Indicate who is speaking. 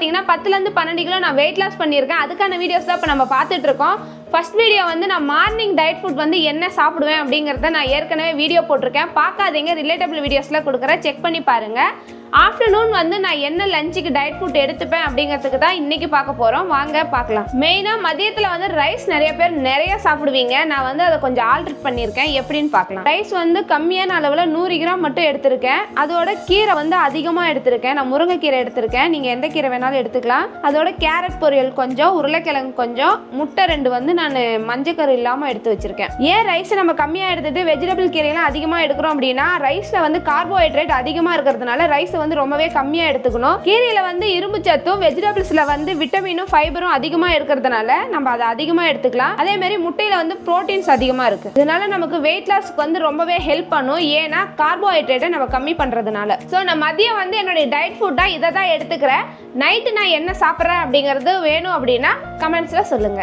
Speaker 1: பார்த்தீங்கன்னா 10லேருந்து 12 கிலோ நான் weight loss பண்ணியிருக்கேன். அதுக்கான வீடியோஸ் தான் இப்போ நம்ம பார்த்துட்டு இருக்கோம். ஃபர்ஸ்ட் வீடியோ வந்து நான் மார்னிங் டயட் ஃபுட் வந்து என்ன சாப்பிடுவேன் அப்படிங்கிறத நான் ஏற்கனவே வீடியோ போட்டிருக்கேன். பார்க்காதீங்க, ரிலேட்டபிள் வீடியோஸில் கொடுக்குறேன், செக் பண்ணி பாருங்கள். ஆஃப்டர்நூன் வந்து நான் என்ன லஞ்சுக்கு டயட் ஃபுட் எடுத்துப்பேன் அப்படிங்கிறதுக்கு தான் இன்றைக்கி பார்க்க போகிறோம். வாங்க பார்க்கலாம். மெயினாக மதியத்தில் வந்து ரைஸ் நிறைய பேர் நிறைய சாப்பிடுவீங்க. நான் வந்து அதை கொஞ்சம் ஆல்ட்ரேட் பண்ணியிருக்கேன். எப்படின்னு பார்க்கலாம். ரைஸ் வந்து கம்மியான அளவில் 100 கிராம் மட்டும் எடுத்திருக்கேன். அதோட கீரை வந்து அதிகமாக எடுத்திருக்கேன். நான் முருங்கைக்கீரை எடுத்திருக்கேன். நீங்கள் எந்த கீரை வேணாலும் எடுத்துக்கலாம். அதோட கேரட் பொரியல் கொஞ்சம், உருளைக்கிழங்கு கொஞ்சம், முட்டை 2 வந்து நான் மஞ்சக்கரு இல்லாமல் எடுத்து வச்சிருக்கேன். ஏன் ரைஸ் நம்ம கம்மியாக எடுத்துட்டு வெஜிடபிள் கீரையெல்லாம் அதிகமாக எடுக்கிறோம் அப்படின்னா, ரைஸில் வந்து கார்போஹைட்ரேட் அதிகமாக இருக்கிறதுனால ரைஸ் வந்து ரொம்பவே கம்மியா எடுத்துக்கணும். கீரையில வந்து இரும்பு சத்தும், வெஜிடபிள்ஸ்ல வந்து விட்டமினும் ஃபைபரும் அதிகமா இருக்கிறதுனால நம்ம அதை அதிகமா எடுத்துக்கலாம். அதே மாதிரி முட்டையில வந்து புரோட்டீன்ஸ் அதிகமா இருக்கு. இதனால நமக்கு வெயிட் லாஸ்க்கு வந்து ரொம்பவே ஹெல்ப் பண்ணும். ஏன்னா கார்போஹைட்ரேட்டை நம்ம கம்மி பண்றதுனால. ஸோ நான் மதியம் வந்து என்னுடைய டயட் ஃபுட்டா இதை தான் எடுத்துக்கிறேன். நைட்டு நான் என்ன சாப்பிட்றேன் அப்படிங்கிறது வேணும் அப்படின்னா கமெண்ட்ஸ்ல சொல்லுங்க.